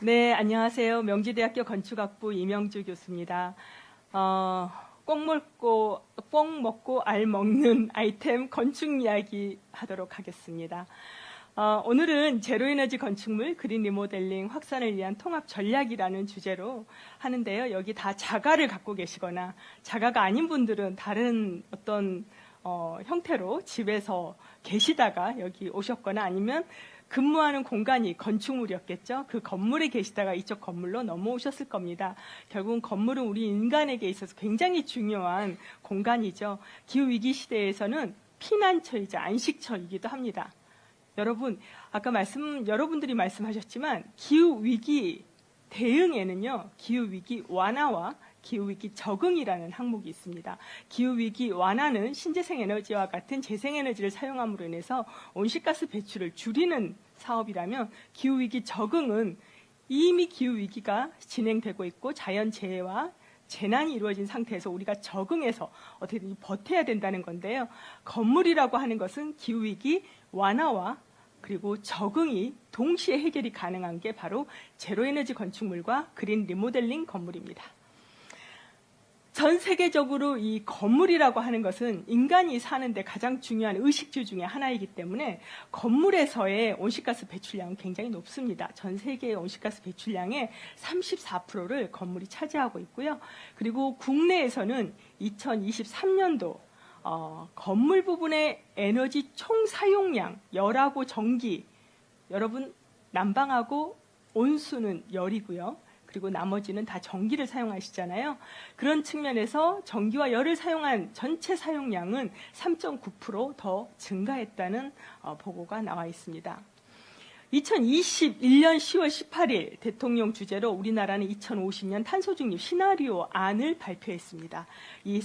네, 안녕하세요. 명지대학교 건축학부 이명주 교수입니다. 꼭 먹고 알 먹는 아이템 건축 이야기 하도록 하겠습니다. 오늘은 제로에너지 건축물, 그린 리모델링, 확산을 위한 통합 전략이라는 주제로 하는데요. 여기 다 자가를 갖고 계시거나 자가가 아닌 분들은 다른 어떤 형태로 집에서 계시다가 여기 오셨거나 아니면 근무하는 공간이 건축물이었겠죠. 그 건물에 계시다가 이쪽 건물로 넘어오셨을 겁니다. 결국은 건물은 우리 인간에게 있어서 굉장히 중요한 공간이죠. 기후위기 시대에서는 피난처이자 안식처이기도 합니다. 여러분, 아까 여러분들이 말씀하셨지만 기후위기 대응에는요, 기후위기 완화와 기후위기 적응이라는 항목이 있습니다. 기후위기 완화는 신재생에너지와 같은 재생에너지를 사용함으로 인해서 온실가스 배출을 줄이는 사업이라면 기후위기 적응은 이미 기후위기가 진행되고 있고 자연재해와 재난이 이루어진 상태에서 우리가 적응해서 어떻게든 버텨야 된다는 건데요. 건물이라고 하는 것은 기후위기 완화와 그리고 적응이 동시에 해결이 가능한 게 바로 제로에너지 건축물과 그린 리모델링 건물입니다. 전 세계적으로 이 건물이라고 하는 것은 인간이 사는데 가장 중요한 의식주 중에 하나이기 때문에 건물에서의 온실가스 배출량은 굉장히 높습니다. 전 세계의 온실가스 배출량의 34%를 건물이 차지하고 있고요. 그리고 국내에서는 2023년도 건물 부분의 에너지 총 사용량, 열하고 전기, 여러분 난방하고 온수는 열이고요. 그리고 나머지는 다 전기를 사용하시잖아요. 그런 측면에서 전기와 열을 사용한 전체 사용량은 3.9% 증가했다는 보고가 나와 있습니다. 2021년 10월 18일 대통령 주재로 우리나라는 2050년 탄소 중립 시나리오 안을 발표했습니다. 이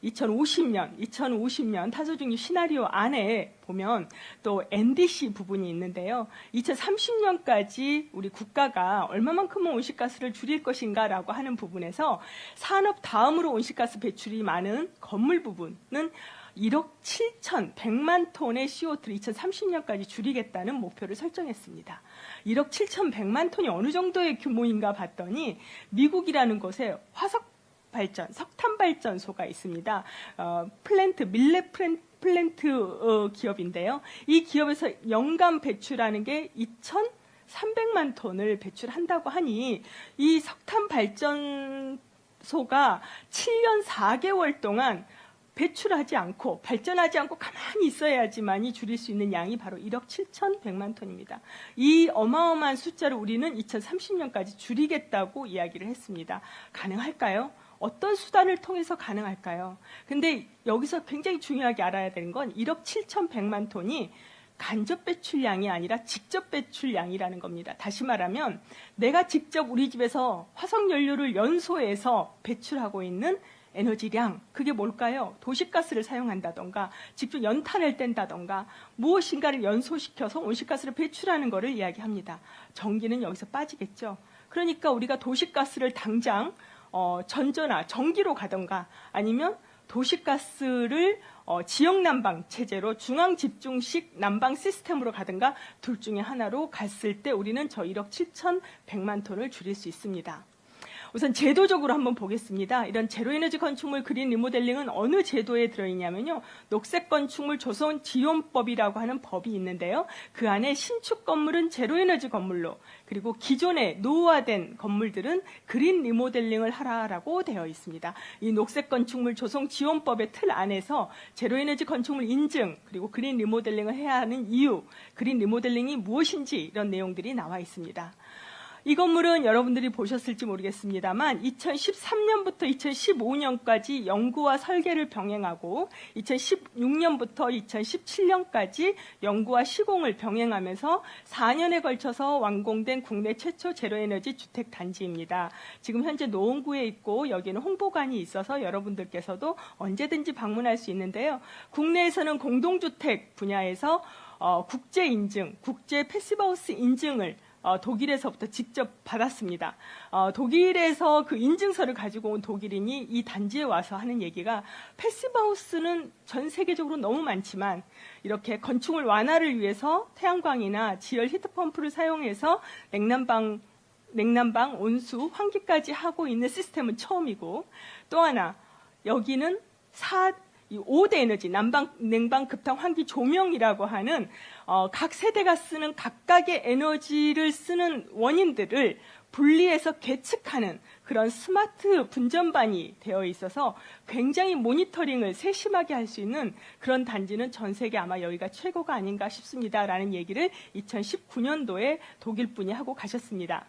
2050년 탄소 중립 시나리오 안에 보면 또 NDC 부분이 있는데요. 2030년까지 우리 국가가 얼마만큼은 온실가스를 줄일 것인가라고 하는 부분에서 산업 다음으로 온실가스 배출이 많은 건물 부분은 1억 7,100만 톤의 CO2를 2030년까지 줄이겠다는 목표를 설정했습니다. 1억 7,100만 톤이 어느 정도의 규모인가 봤더니 미국이라는 곳에 석탄 발전소가 있습니다. 밀레 플랜트 기업인데요. 이 기업에서 연간 배출하는 게 2,300만 톤을 배출한다고 하니 이 석탄 발전소가 7년 4개월 동안 배출하지 않고 발전하지 않고 가만히 있어야지만이 줄일 수 있는 양이 바로 1억 7,100만 톤입니다. 이 어마어마한 숫자를 우리는 2030년까지 줄이겠다고 이야기를 했습니다. 가능할까요? 어떤 수단을 통해서 가능할까요? 근데 여기서 굉장히 중요하게 알아야 되는 건 1억 7,100만 톤이 간접 배출량이 아니라 직접 배출량이라는 겁니다. 다시 말하면 내가 직접 우리 집에서 화석연료를 연소해서 배출하고 있는 에너지량, 그게 뭘까요? 도시가스를 사용한다던가 직접 연탄을 뗀다던가 무엇인가를 연소시켜서 온실가스를 배출하는 것을 이야기합니다. 전기는 여기서 빠지겠죠. 그러니까 우리가 도시가스를 당장 전조나 전기로 가던가 아니면 도시가스를 지역난방 체제로 중앙집중식 난방 시스템으로 가든가 둘 중에 하나로 갔을 때 우리는 저 1억 7,100만 톤을 줄일 수 있습니다. 우선 제도적으로 한번 보겠습니다. 이런 제로에너지 건축물 그린 리모델링은 어느 제도에 들어있냐면요. 녹색건축물 조성 지원법이라고 하는 법이 있는데요. 그 안에 신축 건물은 제로에너지 건물로 그리고 기존의 노후화된 건물들은 그린 리모델링을 하라라고 되어 있습니다. 이 녹색건축물 조성 지원법의 틀 안에서 제로에너지 건축물 인증 그리고 그린 리모델링을 해야 하는 이유, 그린 리모델링이 무엇인지 이런 내용들이 나와 있습니다. 이 건물은 여러분들이 보셨을지 모르겠습니다만 2013년부터 2015년까지 연구와 설계를 병행하고 2016년부터 2017년까지 연구와 시공을 병행하면서 4년에 걸쳐서 완공된 국내 최초 제로에너지 주택단지입니다. 지금 현재 노원구에 있고 여기는 홍보관이 있어서 여러분들께서도 언제든지 방문할 수 있는데요. 국내에서는 공동주택 분야에서 국제 인증, 국제 패시브하우스 인증을 독일에서부터 직접 받았습니다. 독일에서 그 인증서를 가지고 온 독일인이 이 단지에 와서 하는 얘기가 패시브하우스는 전 세계적으로 너무 많지만 이렇게 건축물 완화를 위해서 태양광이나 지열 히트펌프를 사용해서 냉난방 냉난방, 온수, 환기까지 하고 있는 시스템은 처음이고, 또 하나 여기는 5대 에너지, 난방, 냉방, 급탕, 환기, 조명이라고 하는 각 세대가 쓰는 각각의 에너지를 쓰는 원인들을 분리해서 계측하는 그런 스마트 분전반이 되어 있어서 굉장히 모니터링을 세심하게 할 수 있는 그런 단지는 전 세계 아마 여기가 최고가 아닌가 싶습니다라는 얘기를 2019년도에 독일 분이 하고 가셨습니다.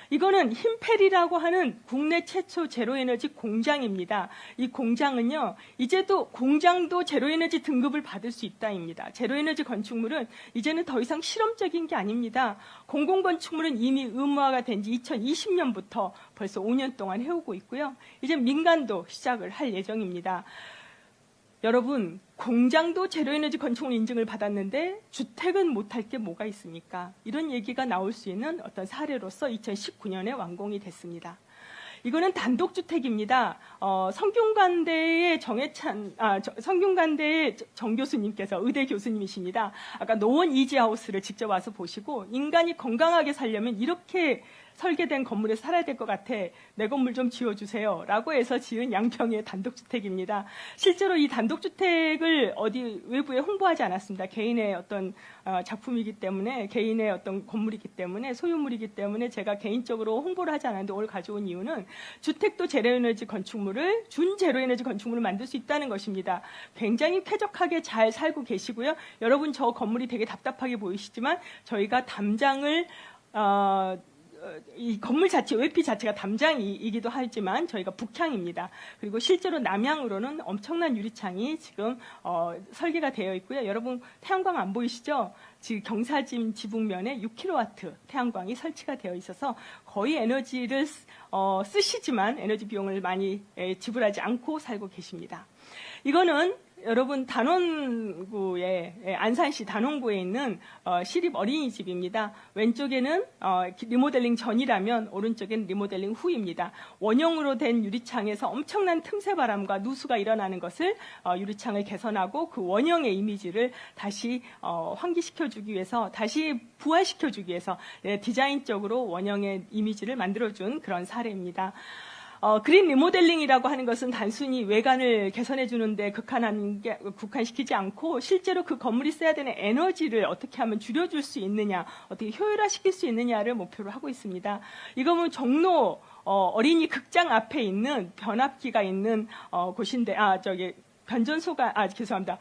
이거는 힘펠이라고 하는 국내 최초 제로에너지 공장입니다. 이 공장은요, 이제도 공장도 제로에너지 등급을 받을 수 있다입니다. 제로에너지 건축물은 이제는 더 이상 실험적인 게 아닙니다. 공공건축물은 이미 의무화가 된 지 2020년부터 벌써 5년 동안 해오고 있고요. 이제 민간도 시작을 할 예정입니다. 여러분, 공장도 제로에너지 건축물 인증을 받았는데 주택은 못할 게 뭐가 있습니까? 이런 얘기가 나올 수 있는 어떤 사례로서 2019년에 완공이 됐습니다. 이거는 단독주택입니다. 성균관대의 성균관대의 정 교수님께서 의대 교수님이십니다. 아까 노원 이지하우스를 직접 와서 보시고 인간이 건강하게 살려면 이렇게 설계된 건물에 살아야 될 것 같아. 내 건물 좀 지어주세요. 라고 해서 지은 양평의 단독주택입니다. 실제로 이 단독주택을 어디 외부에 홍보하지 않았습니다. 개인의 어떤 작품이기 때문에, 개인의 어떤 건물이기 때문에, 소유물이기 때문에 제가 개인적으로 홍보를 하지 않았는데 오늘 가져온 이유는 주택도 제로에너지 건축물을, 준제로에너지 건축물을 만들 수 있다는 것입니다. 굉장히 쾌적하게 잘 살고 계시고요. 여러분 저 건물이 되게 답답하게 보이시지만 저희가 담장을 이 건물 자체, 외피 자체가 담장이기도 하지만 저희가 북향입니다. 그리고 실제로 남향으로는 엄청난 유리창이 지금 설계가 되어 있고요. 여러분 태양광 안 보이시죠? 지금 경사진 지붕면에 6kW 태양광이 설치가 되어 있어서 거의 에너지를 쓰시지만 에너지 비용을 많이 지불하지 않고 살고 계십니다. 이거는 여러분 단원구에, 안산시 단원구에 있는 시립 어린이집입니다. 왼쪽에는 리모델링 전이라면 오른쪽에는 리모델링 후입니다. 원형으로 된 유리창에서 엄청난 틈새 바람과 누수가 일어나는 것을 유리창을 개선하고 그 원형의 이미지를 다시 환기시켜주기 위해서, 다시 부활시켜주기 위해서 디자인적으로 원형의 이미지를 만들어준 그런 사례입니다. 그린 리모델링이라고 하는 것은 단순히 외관을 개선해 주는데 국한시키지 않고 실제로 그 건물이 써야 되는 에너지를 어떻게 하면 줄여줄 수 있느냐, 어떻게 효율화시킬 수 있느냐를 목표로 하고 있습니다. 이거는 종로 어린이 극장 앞에 있는 변압기가 있는 곳인데, 변전소가, 죄송합니다.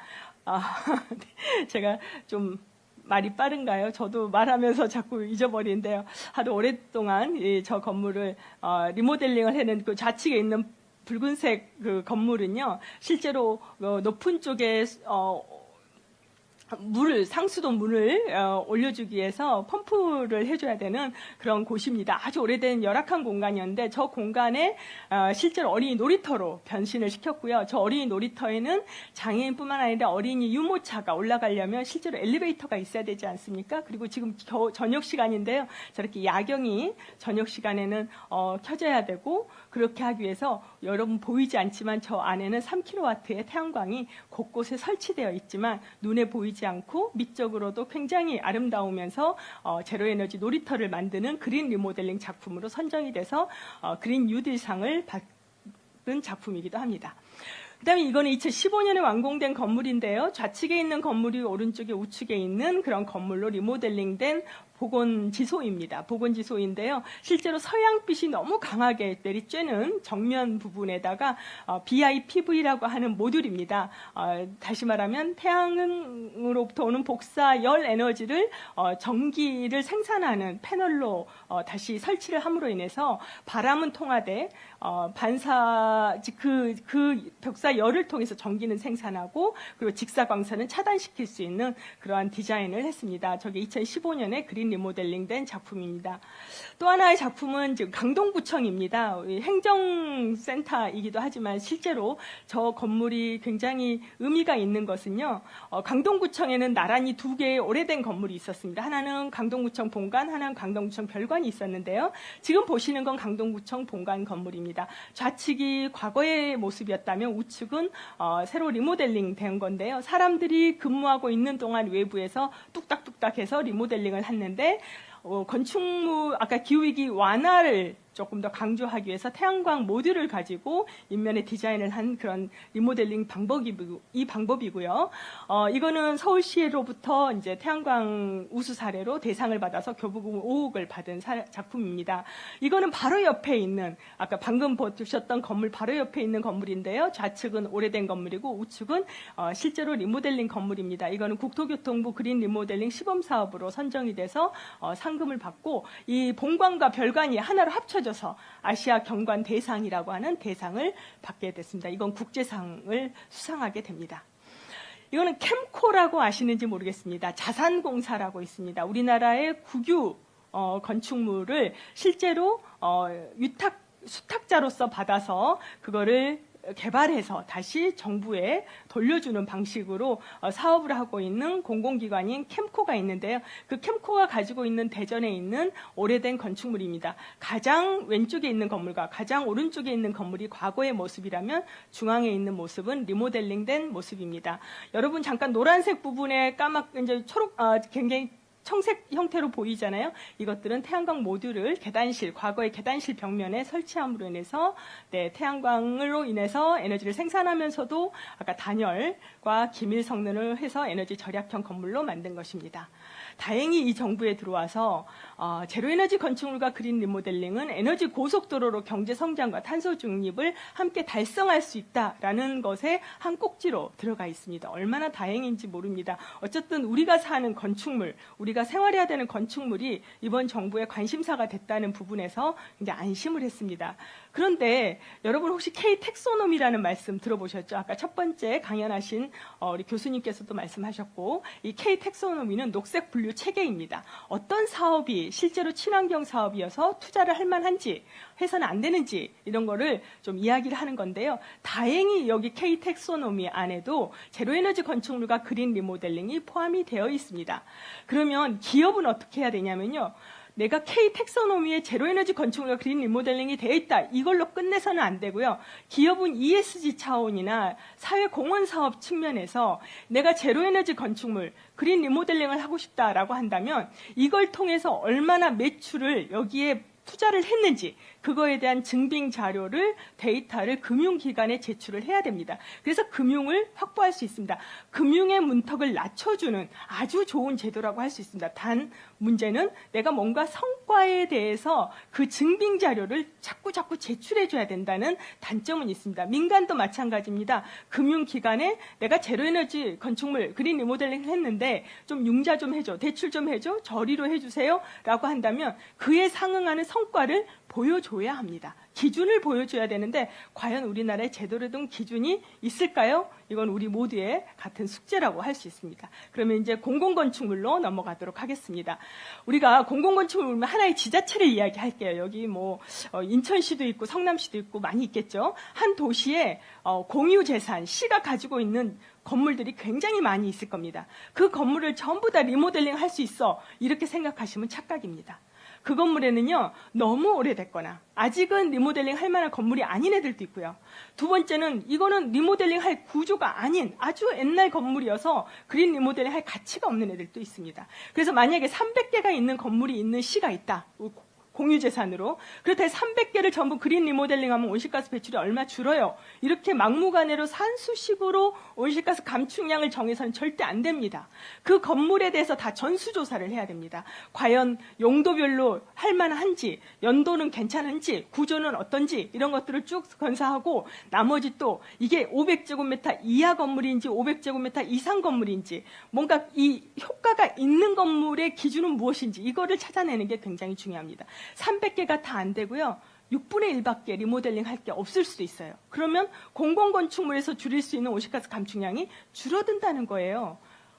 제가 좀 말이 빠른가요? 저도 말하면서 자꾸 잊어버리는데요. 하도 오랫동안 저 건물을 리모델링을 해는 그 좌측에 있는 붉은색 그 건물은요, 실제로 높은 쪽에 상수도 문을 올려주기 위해서 펌프를 해줘야 되는 그런 곳입니다. 아주 오래된 열악한 공간이었는데 저 공간에 실제로 어린이 놀이터로 변신을 시켰고요. 저 어린이 놀이터에는 장애인뿐만 아니라 어린이 유모차가 올라가려면 실제로 엘리베이터가 있어야 되지 않습니까? 그리고 지금 저녁 시간인데요. 저렇게 야경이 저녁 시간에는 켜져야 되고, 그렇게 하기 위해서 여러분 보이지 않지만 저 안에는 3kW의 태양광이 곳곳에 설치되어 있지만 눈에 보이지 않고 미적으로도 굉장히 아름다우면서 제로에너지 놀이터를 만드는 그린 리모델링 작품으로 선정이 돼서 그린 뉴딜상을 받은 작품이기도 합니다. 그다음에 이거는 2015년에 완공된 건물인데요. 좌측에 있는 건물이 오른쪽에 우측에 있는 그런 건물로 리모델링된 보건지소입니다. 보건지소인데요. 실제로 서양빛이 너무 강하게 내리쬐는 정면 부분에다가 BIPV라고 하는 모듈입니다. 다시 말하면 태양으로부터 오는 복사열 에너지를 전기를 생산하는 패널로 다시 설치를 함으로 인해서 바람은 통하되 그 벽사열을 통해서 전기는 생산하고, 그리고 직사광선은 차단시킬 수 있는 그러한 디자인을 했습니다. 저게 2015년에 그린 리모델링된 작품입니다. 또 하나의 작품은 지금 강동구청입니다. 행정센터이기도 하지만 실제로 저 건물이 굉장히 의미가 있는 것은요, 강동구청에는 나란히 두 개의 오래된 건물이 있었습니다. 하나는 강동구청 본관, 하나는 강동구청 별관이 있었는데요. 지금 보시는 건 강동구청 본관 건물입니다. 좌측이 과거의 모습이었다면 우측은 새로 리모델링 된 건데요. 사람들이 근무하고 있는 동안 외부에서 뚝딱뚝딱 해서 리모델링을 했는데 건축물 아까 기후위기 완화를 조금 더 강조하기 위해서 태양광 모듈을 가지고 인면에 디자인을 한 그런 리모델링 방법이고요. 이거는 서울시로부터 이제 태양광 우수 사례로 대상을 받아서 교부금 5억을 받은 작품입니다. 이거는 바로 옆에 있는 아까 방금 보셨던 건물 바로 옆에 있는 건물인데요. 좌측은 오래된 건물이고 우측은 실제로 리모델링 건물입니다. 이거는 국토교통부 그린 리모델링 시범 사업으로 선정이 돼서 상금을 받고 이 본관과 별관이 하나로 합쳐져서 아시아 경관 대상이라고 하는 대상을 받게 됐습니다. 이건 국제상을 수상하게 됩니다. 이거는 캠코라고 아시는지 모르겠습니다. 자산공사라고 있습니다. 우리나라의 국유 건축물을 실제로 수탁자로서 받아서 그거를 개발해서 다시 정부에 돌려주는 방식으로 사업을 하고 있는 공공기관인 캠코가 있는데요. 그 캠코가 가지고 있는 대전에 있는 오래된 건축물입니다. 가장 왼쪽에 있는 건물과 가장 오른쪽에 있는 건물이 과거의 모습이라면 중앙에 있는 모습은 리모델링된 모습입니다. 여러분 잠깐 노란색 부분에 이제 초록 굉장히 청색 형태로 보이잖아요. 이것들은 태양광 모듈을 과거의 계단실 벽면에 설치함으로 인해서 태양광으로 인해서 에너지를 생산하면서도 아까 단열과 기밀 성능을 해서 에너지 절약형 건물로 만든 것입니다. 다행히 이 정부에 들어와서 제로에너지 건축물과 그린 리모델링은 에너지 고속도로로 경제 성장과 탄소 중립을 함께 달성할 수 있다라는 것에 한 꼭지로 들어가 있습니다. 얼마나 다행인지 모릅니다. 어쨌든 우리가 사는 건축물, 우리가 생활해야 되는 건축물이 이번 정부의 관심사가 됐다는 부분에서 이제 안심을 했습니다. 그런데 여러분 혹시 K-텍소노미라는 말씀 들어보셨죠? 아까 첫 번째 강연하신 우리 교수님께서도 말씀하셨고 이 K-텍소노미는 녹색 분류 체계입니다. 어떤 사업이 실제로 친환경 사업이어서 투자를 할 만한지 해서는 안 되는지 이런 거를 좀 이야기를 하는 건데요. 다행히 여기 K-텍소노미 안에도 제로에너지 건축물과 그린 리모델링이 포함이 되어 있습니다. 그러면 기업은 어떻게 해야 되냐면요. 내가 K-텍소노미에 제로에너지 건축물과 그린 리모델링이 되어 있다. 이걸로 끝내서는 안 되고요. 기업은 ESG 차원이나 사회공헌사업 측면에서 내가 제로에너지 건축물, 그린 리모델링을 하고 싶다라고 한다면 이걸 통해서 얼마나 매출을 여기에 투자를 했는지 그거에 대한 증빙 자료를 데이터를 금융기관에 제출을 해야 됩니다. 그래서 금융을 확보할 수 있습니다. 금융의 문턱을 낮춰주는 아주 좋은 제도라고 할 수 있습니다. 단 문제는 내가 뭔가 성과에 대해서 그 증빙 자료를 자꾸 제출해줘야 된다는 단점은 있습니다. 민간도 마찬가지입니다. 금융기관에 내가 제로에너지 건축물 그린 리모델링을 했는데 좀 융자 좀 해줘, 대출 좀 해줘, 저리로 해주세요 라고 한다면 그에 상응하는 성과를 보여줘야 합니다. 기준을 보여줘야 되는데 과연 우리나라에 제대로 된 기준이 있을까요? 이건 우리 모두의 같은 숙제라고 할 수 있습니다. 그러면 이제 공공건축물로 넘어가도록 하겠습니다. 우리가 공공건축물 하나의 지자체를 이야기할게요. 여기 인천시도 있고 성남시도 있고 많이 있겠죠. 한 도시에 공유재산, 시가 가지고 있는 건물들이 굉장히 많이 있을 겁니다. 그 건물을 전부 다 리모델링 할 수 있어 이렇게 생각하시면 착각입니다. 그 건물에는요, 너무 오래됐거나 아직은 리모델링 할 만한 건물이 아닌 애들도 있고요. 두 번째는 이거는 리모델링 할 구조가 아닌 아주 옛날 건물이어서 그린 리모델링 할 가치가 없는 애들도 있습니다. 그래서 만약에 300개가 있는 건물이 있는 시가 있다. 공유재산으로. 그렇다면 300개를 전부 그린 리모델링하면 온실가스 배출이 얼마 줄어요. 이렇게 막무가내로 산수식으로 온실가스 감축량을 정해서는 절대 안 됩니다. 그 건물에 대해서 다 전수조사를 해야 됩니다. 과연 용도별로 할 만한지, 연도는 괜찮은지, 구조는 어떤지 이런 것들을 쭉 건사하고 나머지 또 이게 500제곱미터 이하 건물인지 500제곱미터 이상 건물인지 뭔가 이 효과가 있는 건물의 기준은 무엇인지 이거를 찾아내는 게 굉장히 중요합니다. 300개가 다 안 되고요. 6분의 1밖에 리모델링 할 게 없을 수도 있어요. 그러면 공공건축물에서 줄일 수 있는 온실가스 감축량이 줄어든다는 거예요.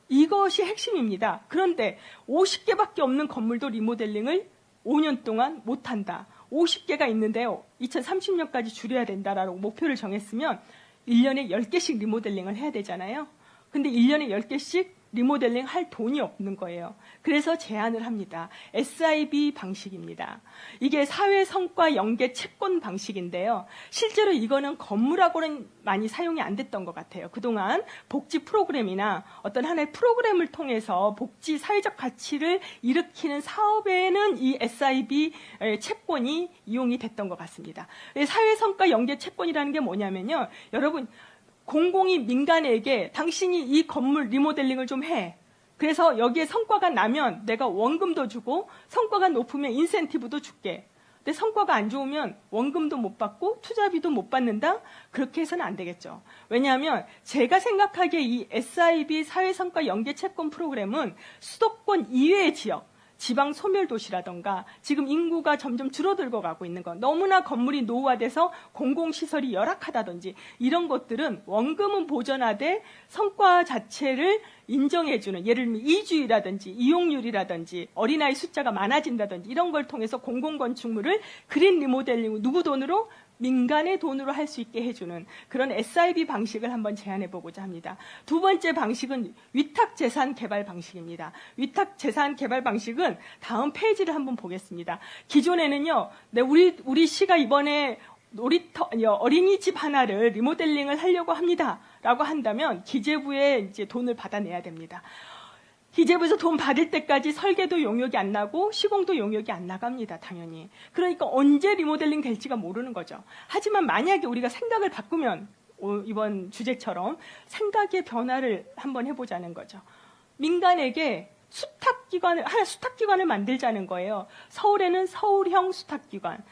이것이 핵심입니다. 그런데 50개밖에 없는 건물도 리모델링을 5년 동안 못한다. 50개가 있는데요. 2030년까지 줄여야 된다라고 목표를 정했으면 1년에 10개씩 리모델링을 해야 되잖아요. 근데 1년에 10개씩 리모델링 할 돈이 없는 거예요. 그래서 제안을 합니다. SIB 방식입니다. 이게 사회성과 연계 채권 방식인데요. 실제로 이거는 건물하고는 많이 사용이 안 됐던 것 같아요. 그동안 복지 프로그램이나 어떤 하나의 프로그램을 통해서 복지 사회적 가치를 일으키는 사업에는 이 SIB 채권이 이용이 됐던 것 같습니다. 사회성과 연계 채권이라는 게 뭐냐면요. 여러분, 공공이 민간에게 당신이 이 건물 리모델링을 좀 해. 그래서 여기에 성과가 나면 내가 원금도 주고 성과가 높으면 인센티브도 줄게. 근데 성과가 안 좋으면 원금도 못 받고 투자비도 못 받는다? 그렇게 해서는 안 되겠죠. 왜냐하면 제가 생각하기에 이 SIB 사회성과 연계채권 프로그램은 수도권 이외의 지역, 지방 소멸도시라던가 지금 인구가 점점 줄어들고 가고 있는 것, 너무나 건물이 노후화돼서 공공시설이 열악하다든지 이런 것들은 원금은 보전하되 성과 자체를 인정해주는, 예를 들면 이주율이라든지 이용률이라든지 어린아이 숫자가 많아진다든지 이런 걸 통해서 공공건축물을 그린 리모델링, 누구 돈으로? 민간의 돈으로 할 수 있게 해주는 그런 SIB 방식을 한번 제안해보고자 합니다. 두 번째 방식은 위탁재산 개발 방식입니다. 위탁재산 개발 방식은 다음 페이지를 한번 보겠습니다. 기존에는요, 우리 시가 이번에 어린이집 하나를 리모델링을 하려고 합니다. 라고 한다면 기재부에 이제 돈을 받아내야 됩니다. 기재부에서 돈 받을 때까지 설계도 용역이 안 나고 시공도 용역이 안 나갑니다. 당연히. 그러니까 언제 리모델링 될지가 모르는 거죠. 하지만 만약에 우리가 생각을 바꾸면 이번 주제처럼 생각의 변화를 한번 해보자는 거죠. 민간에게 수탁기관을 만들자는 거예요. 서울에는 서울형 수탁기관,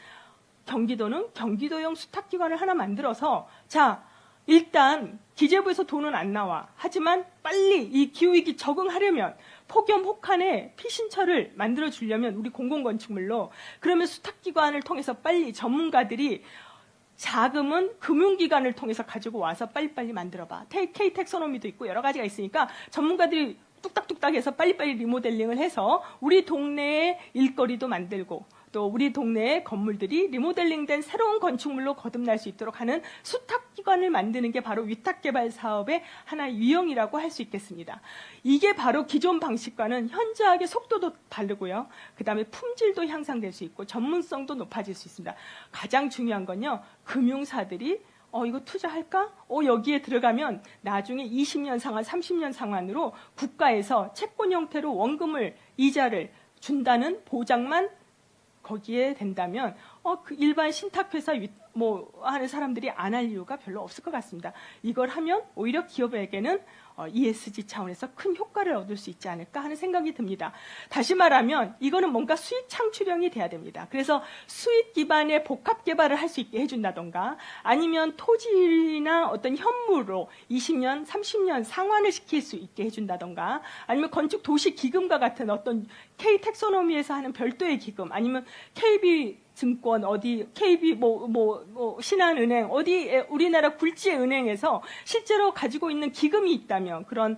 경기도는 경기도형 수탁기관을 하나 만들어서 자, 일단 기재부에서 돈은 안 나와. 하지만 빨리 이 기후위기 적응하려면 폭염 혹한에 피신처를 만들어주려면 우리 공공건축물로 그러면 수탁기관을 통해서 빨리 전문가들이 자금은 금융기관을 통해서 가지고 와서 빨리빨리 만들어봐. K-텍소노미도 있고 여러 가지가 있으니까 전문가들이 뚝딱뚝딱 해서 빨리빨리 리모델링을 해서 우리 동네에 일거리도 만들고 또 우리 동네의 건물들이 리모델링된 새로운 건축물로 거듭날 수 있도록 하는 수탁기관을 만드는 게 바로 위탁개발 사업의 하나의 유형이라고 할 수 있겠습니다. 이게 바로 기존 방식과는 현저하게 속도도 다르고요. 그다음에 품질도 향상될 수 있고 전문성도 높아질 수 있습니다. 가장 중요한 건요. 금융사들이 이거 투자할까? 여기에 들어가면 나중에 20년 상환, 30년 상환으로 국가에서 채권 형태로 원금을, 이자를 준다는 보장만 거기에 된다면 그 일반 신탁회사 하는 사람들이 안 할 이유가 별로 없을 것 같습니다. 이걸 하면 오히려 기업에게는 ESG 차원에서 큰 효과를 얻을 수 있지 않을까 하는 생각이 듭니다. 다시 말하면 이거는 뭔가 수익 창출형이 돼야 됩니다. 그래서 수익 기반의 복합 개발을 할 수 있게 해준다던가 아니면 토지나 어떤 현물로 20년, 30년 상환을 시킬 수 있게 해준다던가 아니면 건축 도시 기금과 같은 어떤 K-텍소노미에서 하는 별도의 기금 아니면 KB 증권 KB 신한은행 우리나라 굴지의 은행에서 실제로 가지고 있는 기금이 있다면 그런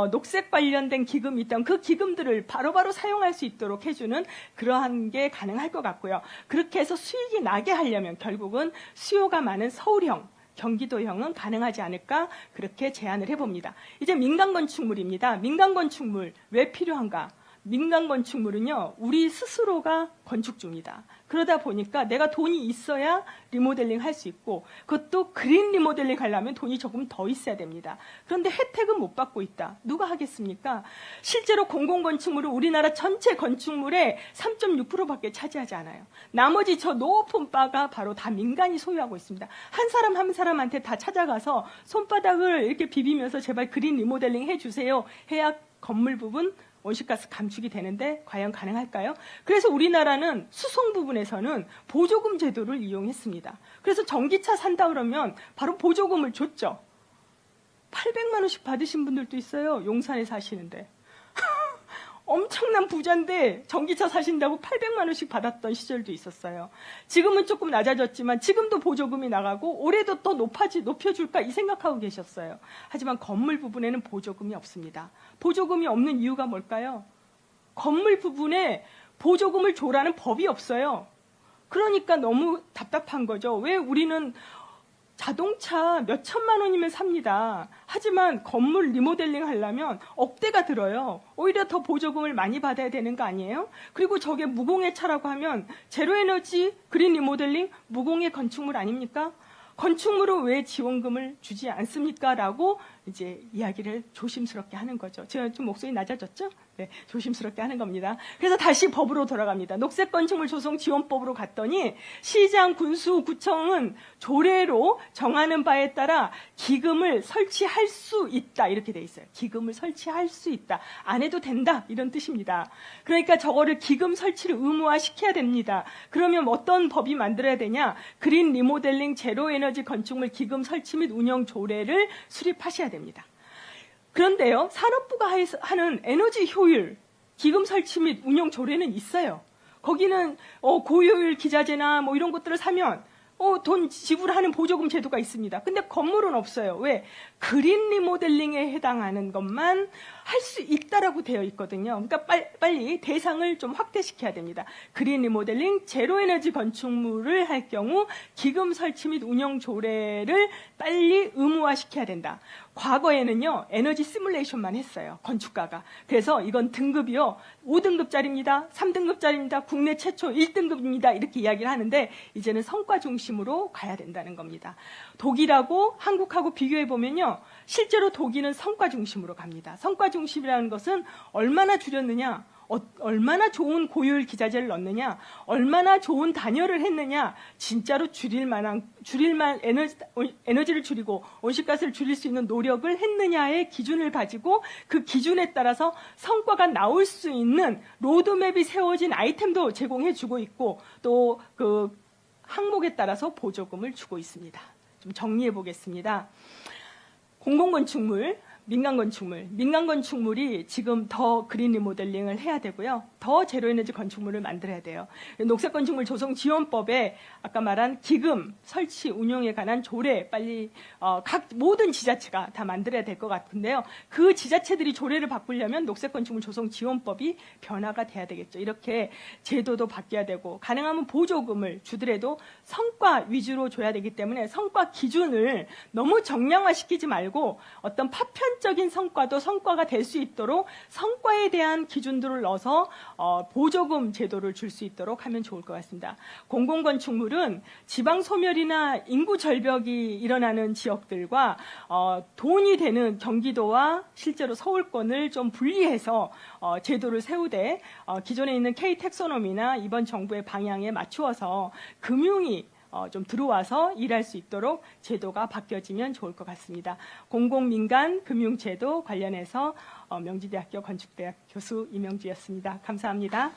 녹색 관련된 기금이 있다면 그 기금들을 바로바로 사용할 수 있도록 해주는 그러한 게 가능할 것 같고요. 그렇게 해서 수익이 나게 하려면 결국은 수요가 많은 서울형 경기도형은 가능하지 않을까 그렇게 제안을 해봅니다. 이제 민간건축물입니다. 민간건축물 왜 필요한가? 민간건축물은요. 우리 스스로가 건축주입니다. 그러다 보니까 내가 돈이 있어야 리모델링 할 수 있고 그것도 그린 리모델링 하려면 돈이 조금 더 있어야 됩니다. 그런데 혜택은 못 받고 있다. 누가 하겠습니까? 실제로 공공건축물은 우리나라 전체 건축물의 3.6%밖에 차지하지 않아요. 나머지 저 높은 바가 바로 다 민간이 소유하고 있습니다. 한 사람 한 사람한테 다 찾아가서 손바닥을 이렇게 비비면서 제발 그린 리모델링 해주세요. 해야 건물 부분 온실가스 감축이 되는데 과연 가능할까요? 그래서 우리나라는 수송 부분에서는 보조금 제도를 이용했습니다. 그래서 전기차 산다 그러면 바로 보조금을 줬죠. 800만 원씩 받으신 분들도 있어요. 용산에 사시는데. 엄청난 부자인데 전기차 사신다고 800만 원씩 받았던 시절도 있었어요. 지금은 조금 낮아졌지만 지금도 보조금이 나가고 올해도 더 높여줄까 이 생각하고 계셨어요. 하지만 건물 부분에는 보조금이 없습니다. 보조금이 없는 이유가 뭘까요? 건물 부분에 보조금을 줘라는 법이 없어요. 그러니까 너무 답답한 거죠. 왜 우리는 자동차 몇 천만 원이면 삽니다. 하지만 건물 리모델링 하려면 억대가 들어요. 오히려 더 보조금을 많이 받아야 되는 거 아니에요? 그리고 저게 무공해 차라고 하면 제로에너지 그린 리모델링 무공해 건축물 아닙니까? 건축물은 왜 지원금을 주지 않습니까? 라고 이제 이야기를 조심스럽게 하는 거죠. 제가 좀 목소리 낮아졌죠? 네, 조심스럽게 하는 겁니다. 그래서 다시 법으로 돌아갑니다. 녹색건축물 조성 지원법으로 갔더니 시장, 군수, 구청은 조례로 정하는 바에 따라 기금을 설치할 수 있다. 이렇게 돼 있어요. 기금을 설치할 수 있다. 안 해도 된다. 이런 뜻입니다. 그러니까 저거를 기금 설치를 의무화시켜야 됩니다. 그러면 어떤 법이 만들어야 되냐? 그린 리모델링 제로에너지 건축물 기금 설치 및 운영 조례를 수립하셔야 됩니다. 그런데요, 산업부가 하는 에너지 효율 기금 설치 및 운영 조례는 있어요. 거기는 고효율 기자재나 뭐 이런 것들을 사면 돈 지불하는 보조금 제도가 있습니다. 근데 건물은 없어요. 왜? 그린 리모델링에 해당하는 것만 할 수 있다라고 되어 있거든요. 그러니까 빨리 대상을 좀 확대시켜야 됩니다. 그린 리모델링 제로에너지 건축물을 할 경우 기금 설치 및 운영 조례를 빨리 의무화시켜야 된다. 과거에는요, 에너지 시뮬레이션만 했어요. 건축가가. 그래서 이건 등급이요, 5등급짜리입니다. 3등급짜리입니다. 국내 최초 1등급입니다. 이렇게 이야기를 하는데 이제는 성과 중심으로 가야 된다는 겁니다. 독일하고 한국하고 비교해보면요, 실제로 독일은 성과 중심으로 갑니다. 성과 중심이라는 것은 얼마나 줄였느냐, 얼마나 좋은 고효율 기자재를 넣느냐, 얼마나 좋은 단열을 했느냐, 진짜로 에너지를 줄이고 온실가스를 줄일 수 있는 노력을 했느냐의 기준을 가지고 그 기준에 따라서 성과가 나올 수 있는 로드맵이 세워진 아이템도 제공해주고 있고 또 그 항목에 따라서 보조금을 주고 있습니다. 좀 정리해 보겠습니다. 공공건축물, 민간건축물이 지금 더 그린 리모델링을 해야 되고요. 더 제로에너지 건축물을 만들어야 돼요. 녹색건축물 조성 지원법에 아까 말한 기금, 설치, 운용에 관한 조례 빨리 각 모든 지자체가 다 만들어야 될 것 같은데요. 그 지자체들이 조례를 바꾸려면 녹색건축물 조성 지원법이 변화가 돼야 되겠죠. 이렇게 제도도 바뀌어야 되고 가능하면 보조금을 주더라도 성과 위주로 줘야 되기 때문에 성과 기준을 너무 정량화시키지 말고 어떤 파편적인 성과도 성과가 될 수 있도록 성과에 대한 기준들을 넣어서 보조금 제도를 줄 수 있도록 하면 좋을 것 같습니다. 공공건축물은 지방 소멸이나 인구 절벽이 일어나는 지역들과 돈이 되는 경기도와 실제로 서울권을 좀 분리해서 제도를 세우되 기존에 있는 K-텍소노미나 이번 정부의 방향에 맞추어서 금융이 좀 들어와서 일할 수 있도록 제도가 바뀌어지면 좋을 것 같습니다. 공공민간 금융제도 관련해서 명지대학교 건축대학 교수 이명주였습니다. 감사합니다.